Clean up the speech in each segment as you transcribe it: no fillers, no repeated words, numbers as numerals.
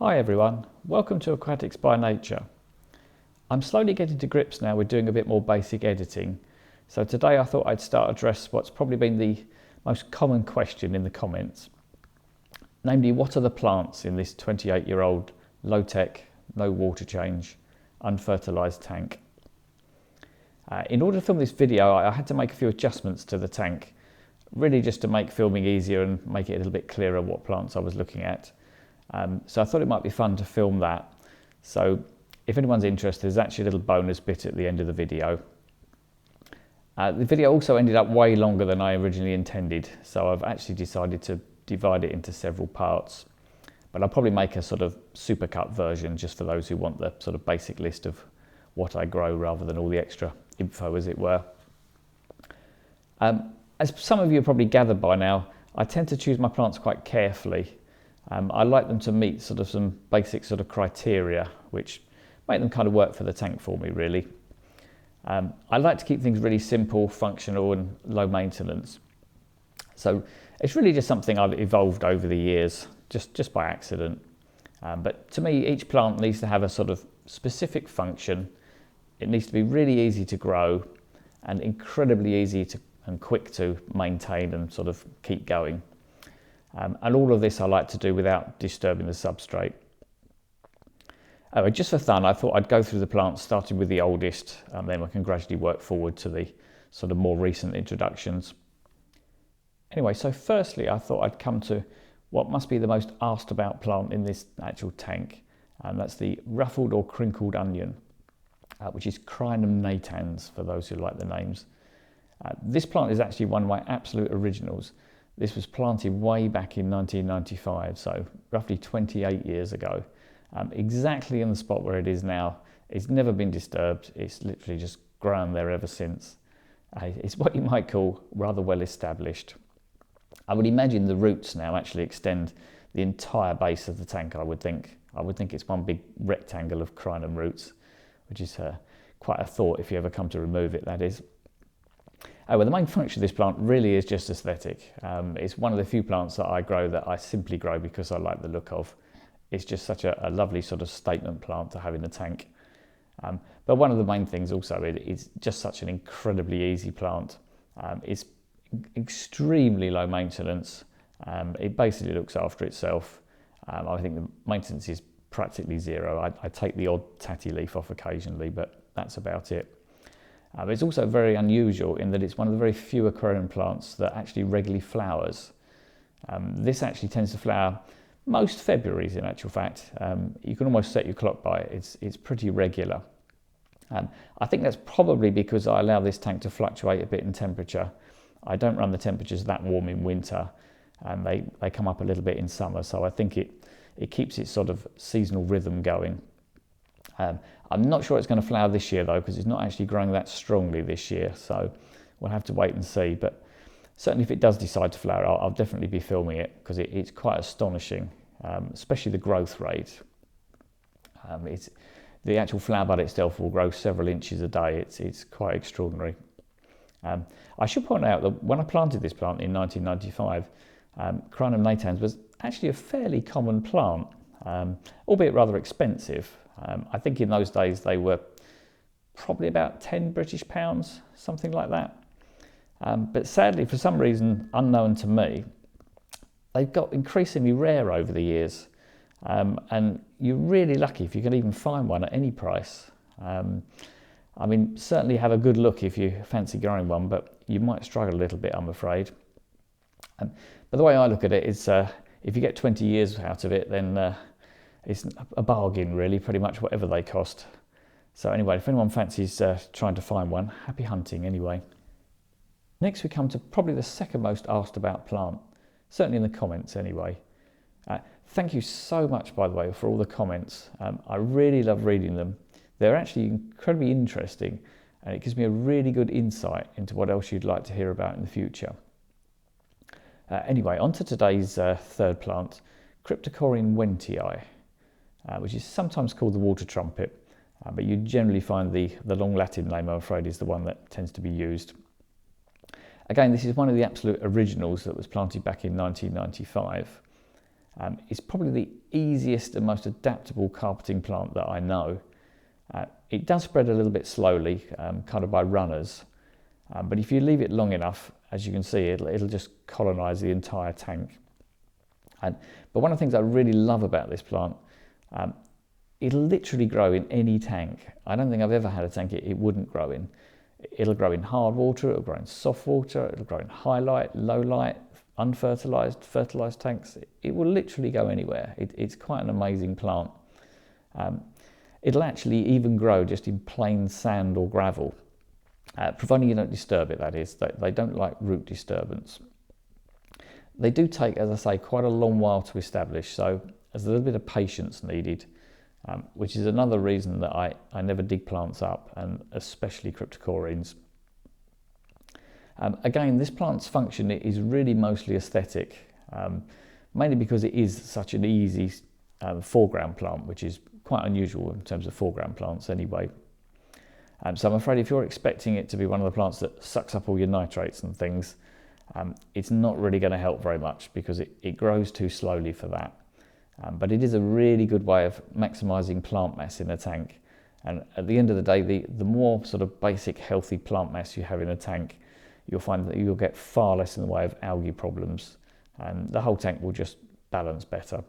Hi everyone, welcome to Aquatics by Nature. I'm slowly getting to grips now with doing a bit more basic editing, so today I thought I'd start address what's probably been the most common question in the comments, namely what are the plants in this 28-year-old low-tech, no water change, unfertilised tank. In order to film this video I had to make a few adjustments to the tank, really just to make filming easier and make it a little bit clearer what plants I was looking at. So I thought it might be fun to film that. So if anyone's interested, there's actually a little bonus bit at the end of the video. The video also ended up way longer than I originally intended, so I've actually decided to divide it into several parts. But I'll probably make a sort of supercut version just for those who want the sort of basic list of what I grow rather than all the extra info, as it were. As some of you have probably gathered by now, I tend to choose my plants quite carefully. I like them to meet sort of some basic sort of criteria which make them kind of work for the tank for me, really. I like to keep things really simple, functional and low maintenance. So it's really just something I've evolved over the years, just by accident. But to me, each plant needs to have a sort of specific function. It needs to be really easy to grow and incredibly easy to and quick to maintain and sort of keep going. And all of this I like to do without disturbing the substrate. Just for fun, I thought I'd go through the plants starting with the oldest, and then we can gradually work forward to the sort of more recent introductions. Anyway, so firstly I thought I'd come to what must be the most asked about plant in this actual tank, and that's the ruffled or crinkled onion, which is Crinum natans for those who like the names. This plant is actually one of my absolute originals. This was planted way back in 1995, so roughly 28 years ago, exactly in the spot where it is now. It's never been disturbed, it's literally just grown there ever since. It's what you might call rather well established. I would imagine the roots now actually extend the entire base of the tank, I would think. I would think it's one big rectangle of Crinum roots, which is quite a thought if you ever come to remove it, that is. Well, the main function of this plant really is just aesthetic. It's one of the few plants that I grow that I simply grow because I like the look of. It's just such a lovely sort of statement plant to have in the tank. But one of the main things also, it's just such an incredibly easy plant. It's extremely low maintenance. It basically looks after itself. I think the maintenance is practically zero. I take the odd tatty leaf off occasionally, but that's about it. It's also very unusual in that it's one of the very few aquarium plants that actually regularly flowers. This actually tends to flower most Februaries, in actual fact. You can almost set your clock by it. It's pretty regular. I think that's probably because I allow this tank to fluctuate a bit in temperature. I don't run the temperatures that warm in winter, and they come up a little bit in summer, so I think it keeps its sort of seasonal rhythm going. I'm not sure it's going to flower this year though, because it's not actually growing that strongly this year, so we'll have to wait and see. But certainly if it does decide to flower, I'll definitely be filming it, because it's quite astonishing, especially the growth rate. The actual flower bud itself will grow several inches a day. It's quite extraordinary. I should point out that when I planted this plant in 1995, Crinum natans was actually a fairly common plant, albeit rather expensive. I think in those days they were probably about 10 British pounds, something like that. But sadly, for some reason unknown to me, they've got increasingly rare over the years. And you're really lucky if you can even find one at any price. I mean, certainly have a good look if you fancy growing one, but you might struggle a little bit, I'm afraid. But the way I look at it is, if you get 20 years out of it, then it's a bargain, really, pretty much whatever they cost. So anyway, if anyone fancies trying to find one, happy hunting anyway. Next we come to probably the second most asked about plant, certainly in the comments anyway. Thank you so much, by the way, for all the comments. I really love reading them. They're actually incredibly interesting, and it gives me a really good insight into what else you'd like to hear about in the future. Anyway, on to today's third plant, Cryptocoryne wendtii, which is sometimes called the water trumpet, but you generally find the long Latin name, I'm afraid, is the one that tends to be used. Again, this is one of the absolute originals that was planted back in 1995. It's probably the easiest and most adaptable carpeting plant that I know. It does spread a little bit slowly, kind of by runners, but if you leave it long enough, as you can see, it'll just colonise the entire tank. But one of the things I really love about this plant, it'll literally grow in any tank. I don't think I've ever had a tank it wouldn't grow in. It'll grow in hard water, it'll grow in soft water, it'll grow in high light, low light, unfertilised, fertilised tanks. It will literally go anywhere. It's quite an amazing plant. It'll actually even grow just in plain sand or gravel, providing you don't disturb it, that is. They don't like root disturbance. They do take, as I say, quite a long while to establish, so there's a little bit of patience needed, which is another reason that I never dig plants up, and especially Cryptocorynes. Again, this plant's function is really mostly aesthetic, mainly because it is such an easy foreground plant, which is quite unusual in terms of foreground plants anyway. So I'm afraid if you're expecting it to be one of the plants that sucks up all your nitrates and things, it's not really going to help very much because it grows too slowly for that. But it is a really good way of maximising plant mass in a tank. And at the end of the day, the more sort of basic healthy plant mass you have in a tank, you'll find that you'll get far less in the way of algae problems, and the whole tank will just balance better.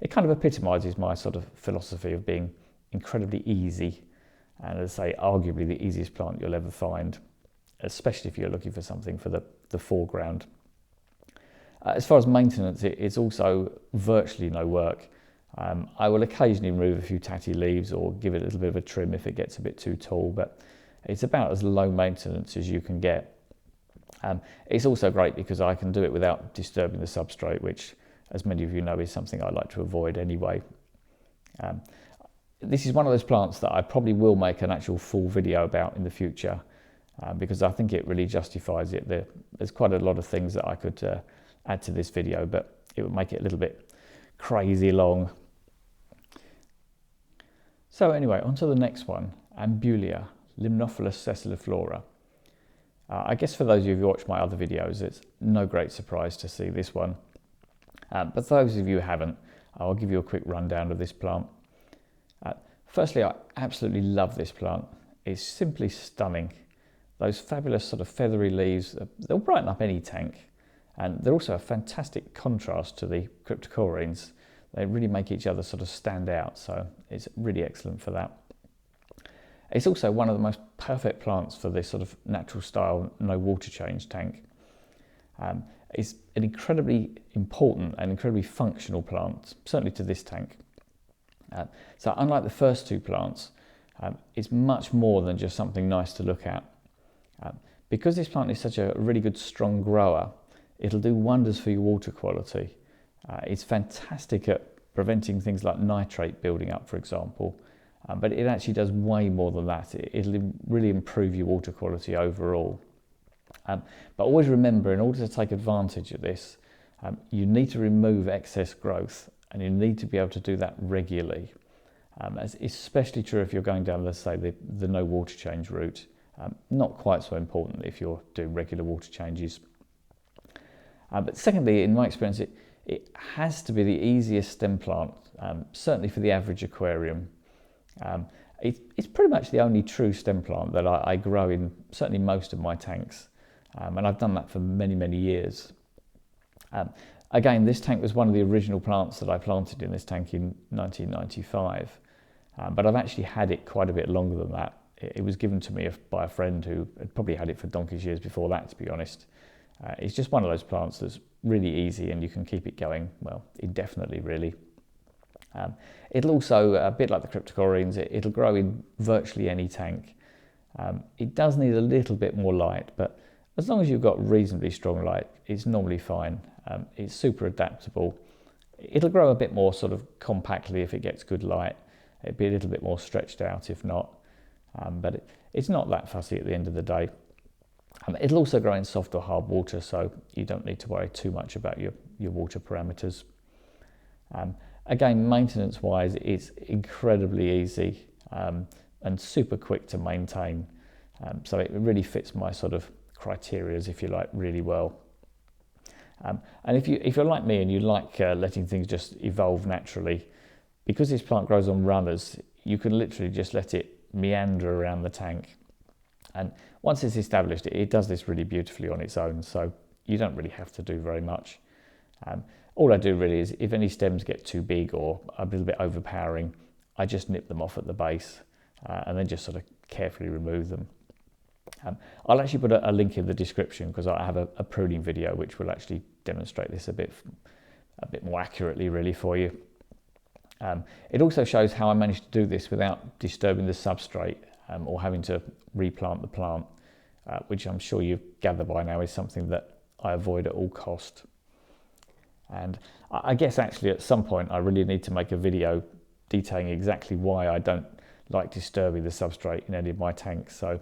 It kind of epitomises my sort of philosophy of being incredibly easy, and as I say, arguably the easiest plant you'll ever find, especially if you're looking for something for the foreground. As far as maintenance, it's also virtually no work. I will occasionally remove a few tatty leaves or give it a little bit of a trim if it gets a bit too tall, but it's about as low maintenance as you can get. It's also great because I can do it without disturbing the substrate, which, as many of you know, is something I like to avoid anyway. This is one of those plants that I probably will make an actual full video about in the future, because I think it really justifies it. There's quite a lot of things that I could add to this video, but it would make it a little bit crazy long. So anyway, on to the next one, Ambulia, Limnophila sessiliflora. I guess for those of you who watched my other videos, it's no great surprise to see this one. But for those of you who haven't, I'll give you a quick rundown of this plant. Firstly, I absolutely love this plant. It's simply stunning. Those fabulous sort of feathery leaves, they'll brighten up any tank. And they're also a fantastic contrast to the Cryptocorynes. They really make each other sort of stand out, so it's really excellent for that. It's also one of the most perfect plants for this sort of natural style, no water change tank. It's an incredibly important and incredibly functional plant, certainly to this tank. So unlike the first two plants, it's much more than just something nice to look at. Because this plant is such a really good strong grower, it'll do wonders for your water quality. It's fantastic at preventing things like nitrate building up, for example, but it actually does way more than that. It'll really improve your water quality overall. But always remember, in order to take advantage of this, you need to remove excess growth, and you need to be able to do that regularly. It's especially true if you're going down, let's say, the no water change route. Not quite so important if you're doing regular water changes. But secondly, in my experience, it has to be the easiest stem plant, certainly for the average aquarium. It's pretty much the only true stem plant that I grow in certainly most of my tanks, and I've done that for many, many years. Again, this tank was one of the original plants that I planted in this tank in 1995, but I've actually had it quite a bit longer than that. It was given to me by a friend who had probably had it for donkey's years before that, to be honest. It's just one of those plants that's really easy and you can keep it going, well, indefinitely really. It'll also, a bit like the Cryptocorynes, it'll grow in virtually any tank. It does need a little bit more light, but as long as you've got reasonably strong light, it's normally fine. It's super adaptable. It'll grow a bit more sort of compactly if it gets good light. It'll be a little bit more stretched out if not, but it's not that fussy at the end of the day. It'll also grow in soft or hard water, so you don't need to worry too much about your water parameters. Again, maintenance-wise, it's incredibly easy and super quick to maintain. So it really fits my sort of criteria, if you like, really well. And if you're like me and you like letting things just evolve naturally, because this plant grows on runners, you can literally just let it meander around the tank. And once it's established, it does this really beautifully on its own, so you don't really have to do very much. All I do really is, if any stems get too big or a little bit overpowering, I just nip them off at the base and then just sort of carefully remove them. I'll actually put a link in the description, because I have a pruning video which will actually demonstrate this a bit more accurately really for you. It also shows how I managed to do this without disturbing the substrate or having to replant the plant, which I'm sure you've gathered by now is something that I avoid at all cost. And I guess actually at some point I really need to make a video detailing exactly why I don't like disturbing the substrate in any of my tanks, so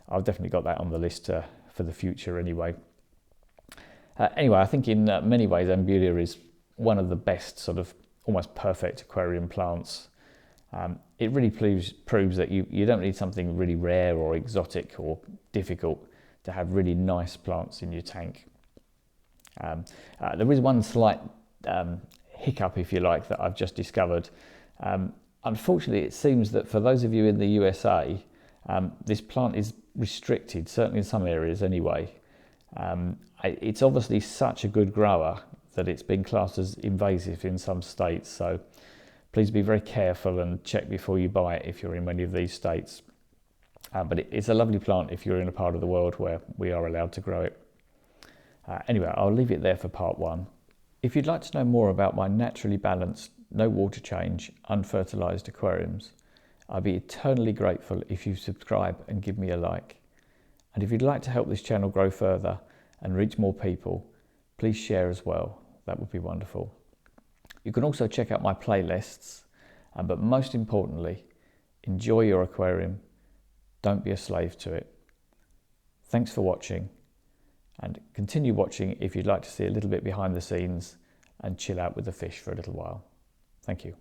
I've definitely got that on the list for the future anyway. Anyway, I think in many ways Ambulia is one of the best sort of almost perfect aquarium plants. It really proves that you don't need something really rare or exotic or difficult to have really nice plants in your tank. There is one slight hiccup, if you like, that I've just discovered. Unfortunately, it seems that for those of you in the USA, this plant is restricted, certainly in some areas anyway. It's obviously such a good grower that it's been classed as invasive in some states, so please be very careful and check before you buy it if you're in many of these states. But it's a lovely plant if you're in a part of the world where we are allowed to grow it. Anyway, I'll leave it there for part one. If you'd like to know more about my naturally balanced, no water change, unfertilised aquariums, I'd be eternally grateful if you subscribe and give me a like. And if you'd like to help this channel grow further and reach more people, please share as well. That would be wonderful. You can also check out my playlists, but most importantly, enjoy your aquarium. Don't be a slave to it. Thanks for watching, and continue watching if you'd like to see a little bit behind the scenes and chill out with the fish for a little while. Thank you.